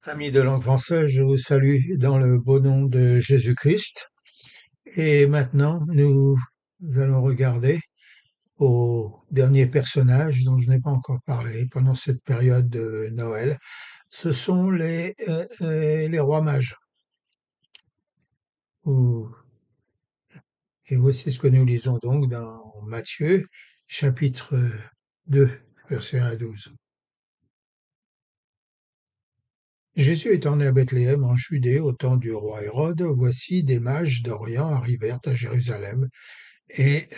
Amis de langue française, je vous salue dans le beau nom de Jésus-Christ. Et maintenant, nous allons regarder au dernier personnage dont je n'ai pas encore parlé pendant cette période de Noël. Ce sont les rois mages. Ou- Et voici ce que nous lisons donc dans Matthieu, chapitre 2, verset 1 à 12. Jésus étant né à Bethléem en Judée au temps du roi Hérode, voici des mages d'Orient arrivèrent à Jérusalem et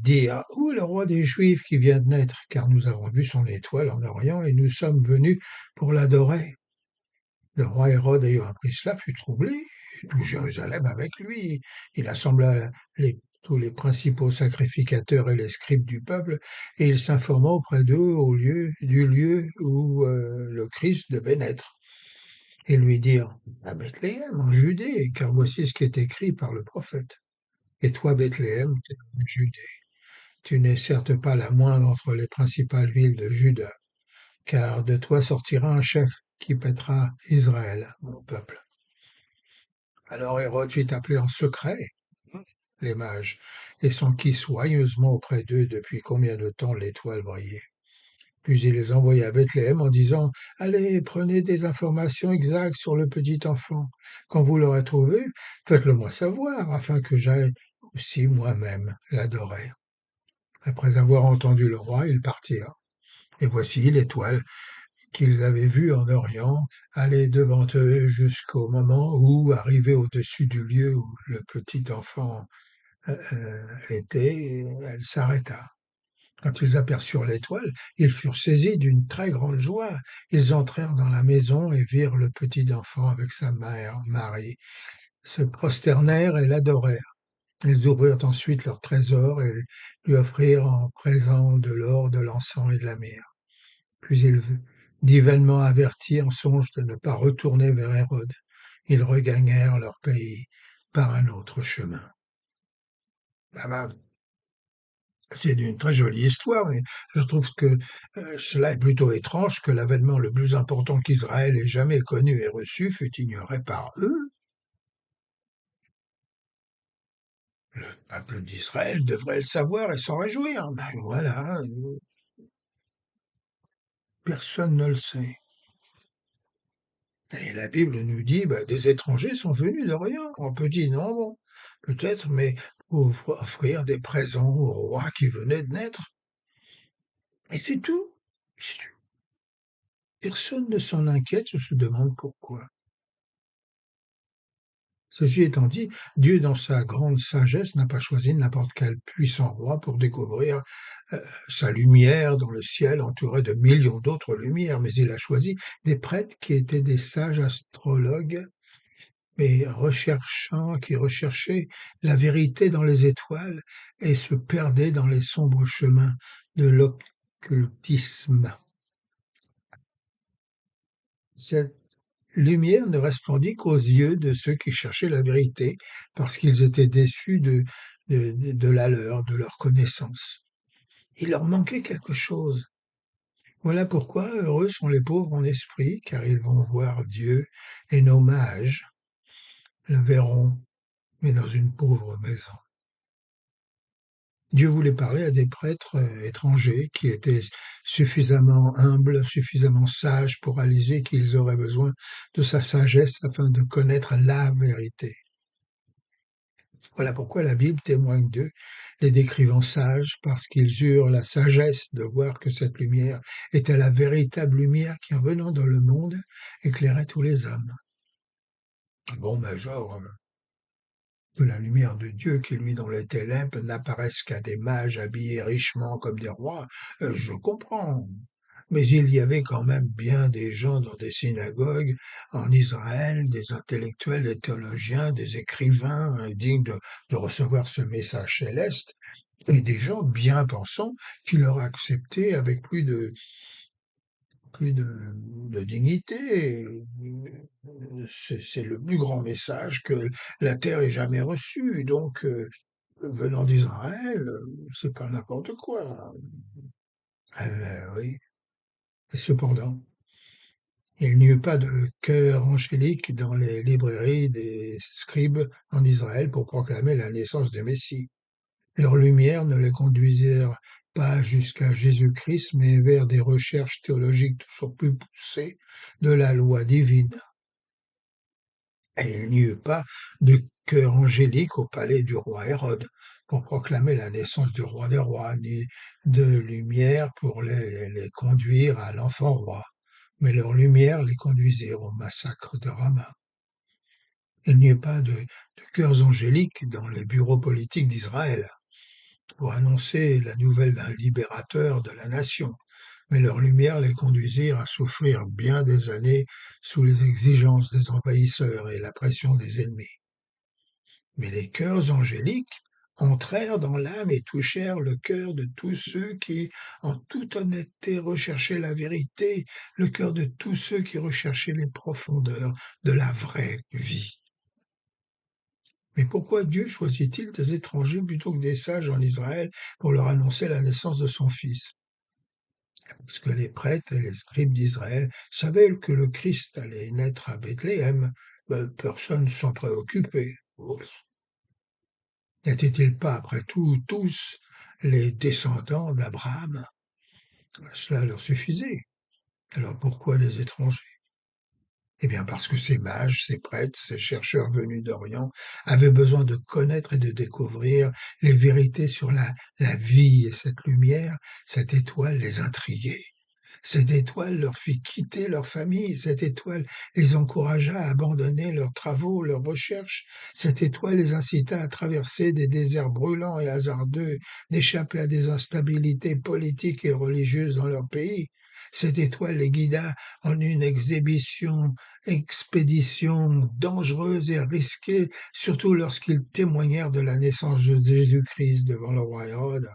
dirent: Où est le roi des Juifs qui vient de naître? Car nous avons vu son étoile en Orient et nous sommes venus pour l'adorer. Le roi Hérode, ayant appris cela, fut troublé, et tout Jérusalem avec lui. Il assembla tous les principaux sacrificateurs et les scribes du peuple, et il s'informa auprès d'eux du lieu où le Christ devait naître. Et lui dirent: À Bethléem, en Judée, car voici ce qui est écrit par le prophète. Et toi, Bethléem, tu es en Judée. Tu n'es certes pas la moindre entre les principales villes de Juda, car de toi sortira un chef qui paîtra Israël, mon peuple. Alors Hérode fit appeler en secret les mages, et s'enquit soigneusement auprès d'eux depuis combien de temps l'étoile brillait. Puis il les envoya à Bethléem en disant: Allez, prenez des informations exactes sur le petit enfant. Quand vous l'aurez trouvé, faites-le moi savoir, afin que j'aille aussi moi-même l'adorer. Après avoir entendu le roi, ils partirent. Et voici l'étoile qu'ils avaient vue en Orient aller devant eux jusqu'au moment où, arrivé au-dessus du lieu où le petit enfant était, elle s'arrêta. Quand ils aperçurent l'étoile, ils furent saisis d'une très grande joie. Ils entrèrent dans la maison et virent le petit enfant avec sa mère, Marie, se prosternèrent et l'adorèrent. Ils ouvrirent ensuite leur trésor et lui offrirent en présent de l'or, de l'encens et de la myrrhe. Puis il dit vainement avertis en songe de ne pas retourner vers Hérode. Ils regagnèrent leur pays par un autre chemin. Ah ben, c'est une très jolie histoire, mais je trouve que cela est plutôt étrange que l'avènement le plus important qu'Israël ait jamais connu et reçu fût ignoré par eux. Le peuple d'Israël devrait le savoir et s'en réjouir. Ben voilà, personne ne le sait. Et la Bible nous dit, des étrangers sont venus d'Orient, en petit nombre, peut-être, mais pour offrir des présents au roi qui venait de naître. Et c'est tout. C'est tout. Personne ne s'en inquiète, je se demande pourquoi. Ceci étant dit, Dieu, dans sa grande sagesse, n'a pas choisi n'importe quel puissant roi pour découvrir sa lumière dans le ciel entouré de millions d'autres lumières, mais il a choisi des prêtres qui étaient des sages astrologues mais qui recherchaient la vérité dans les étoiles et se perdaient dans les sombres chemins de l'occultisme. Cette lumière ne resplendit qu'aux yeux de ceux qui cherchaient la vérité, parce qu'ils étaient déçus de la leur, de leur connaissance. Il leur manquait quelque chose. Voilà pourquoi heureux sont les pauvres en esprit, car ils vont voir Dieu, et nos mages le verront, mais dans une pauvre maison. Dieu voulait parler à des prêtres étrangers qui étaient suffisamment humbles, suffisamment sages pour réaliser qu'ils auraient besoin de sa sagesse afin de connaître la vérité. Voilà pourquoi la Bible témoigne d'eux, les décrivant sages, parce qu'ils eurent la sagesse de voir que cette lumière était la véritable lumière qui, en venant dans le monde, éclairait tous les hommes. Bon, genre, que la lumière de Dieu qui, lui, dans les ténèbres, n'apparaisse qu'à des mages habillés richement comme des rois, je comprends. Mais il y avait quand même bien des gens dans des synagogues en Israël, des intellectuels, des théologiens, des écrivains dignes de recevoir ce message céleste, et des gens bien pensants qui l'auraient accepté avec plus de dignité. C'est le plus grand message que la terre ait jamais reçu. Donc, venant d'Israël, c'est pas n'importe quoi. Oui. Et cependant, Il n'y eut pas de chœur angélique dans les librairies des scribes en Israël pour proclamer la naissance du Messie. Leurs lumières ne les conduisirent pas jusqu'à Jésus-Christ, mais vers des recherches théologiques toujours plus poussées de la loi divine. Et il n'y eut pas de chœur angélique au palais du roi Hérode pour proclamer la naissance du roi des rois, ni de lumière pour les conduire à l'enfant roi. Mais leurs lumières les conduisirent au massacre de Rama. Il n'y eut pas de chœurs angéliques dans les bureaux politiques d'Israël pour annoncer la nouvelle d'un libérateur de la nation, mais leurs lumières les conduisirent à souffrir bien des années sous les exigences des envahisseurs et la pression des ennemis. Mais les chœurs angéliques entrèrent dans l'âme et touchèrent le cœur de tous ceux qui, en toute honnêteté, recherchaient la vérité, le cœur de tous ceux qui recherchaient les profondeurs de la vraie vie. Mais pourquoi Dieu choisit-il des étrangers plutôt que des sages en Israël pour leur annoncer la naissance de son Fils? Parce que les prêtres et les scribes d'Israël savaient que le Christ allait naître à Bethléem. Personne s'en préoccupait. N'étaient-ils pas, après tout, tous les descendants d'Abraham? Cela leur suffisait. Alors pourquoi des étrangers? Eh bien parce que ces mages, ces prêtres, ces chercheurs venus d'Orient avaient besoin de connaître et de découvrir les vérités sur la vie, et cette lumière, cette étoile les intriguait. Cette étoile leur fit quitter leur famille, cette étoile les encouragea à abandonner leurs travaux, leurs recherches, cette étoile les incita à traverser des déserts brûlants et hasardeux, d'échapper à des instabilités politiques et religieuses dans leur pays. Cette étoile les guida en une expédition dangereuse et risquée, surtout lorsqu'ils témoignèrent de la naissance de Jésus-Christ devant le roi Hérode.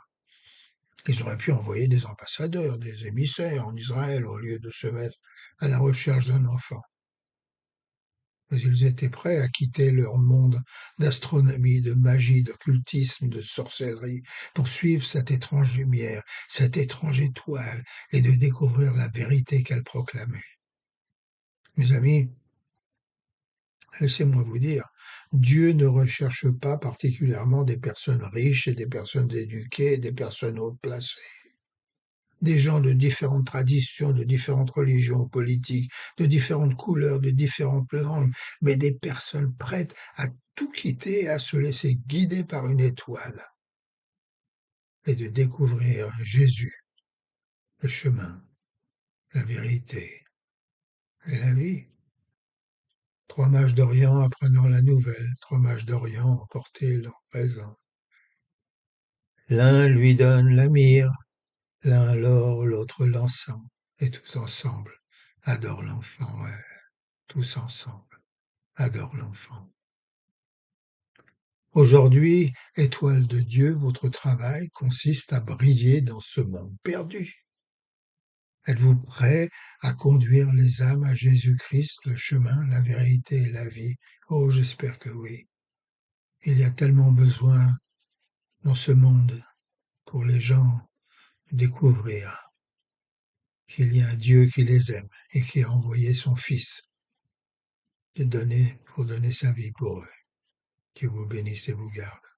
Ils auraient pu envoyer des ambassadeurs, des émissaires en Israël au lieu de se mettre à la recherche d'un enfant. Mais ils étaient prêts à quitter leur monde d'astronomie, de magie, d'occultisme, de sorcellerie, pour suivre cette étrange lumière, cette étrange étoile, et de découvrir la vérité qu'elle proclamait. Mes amis, laissez-moi vous dire, Dieu ne recherche pas particulièrement des personnes riches et des personnes éduquées et des personnes haut placées. Des gens de différentes traditions, de différentes religions politiques, de différentes couleurs, de différentes langues, mais des personnes prêtes à tout quitter et à se laisser guider par une étoile et de découvrir Jésus, le chemin, la vérité et la vie. Trois mages d'Orient apprenant la nouvelle, trois mages d'Orient emportaient leur présent. L'un lui donne la myrrhe, l'un l'or, l'autre l'encens, et tous ensemble adorent l'enfant, ouais, tous ensemble adorent l'enfant. Aujourd'hui, étoile de Dieu, votre travail consiste à briller dans ce monde perdu. Êtes-vous prêt à conduire les âmes à Jésus-Christ, le chemin, la vérité et la vie? Oh, j'espère que oui. Il y a tellement besoin dans ce monde pour les gens découvrir qu'il y a un Dieu qui les aime et qui a envoyé son Fils pour donner sa vie pour eux. Dieu vous bénisse et vous garde.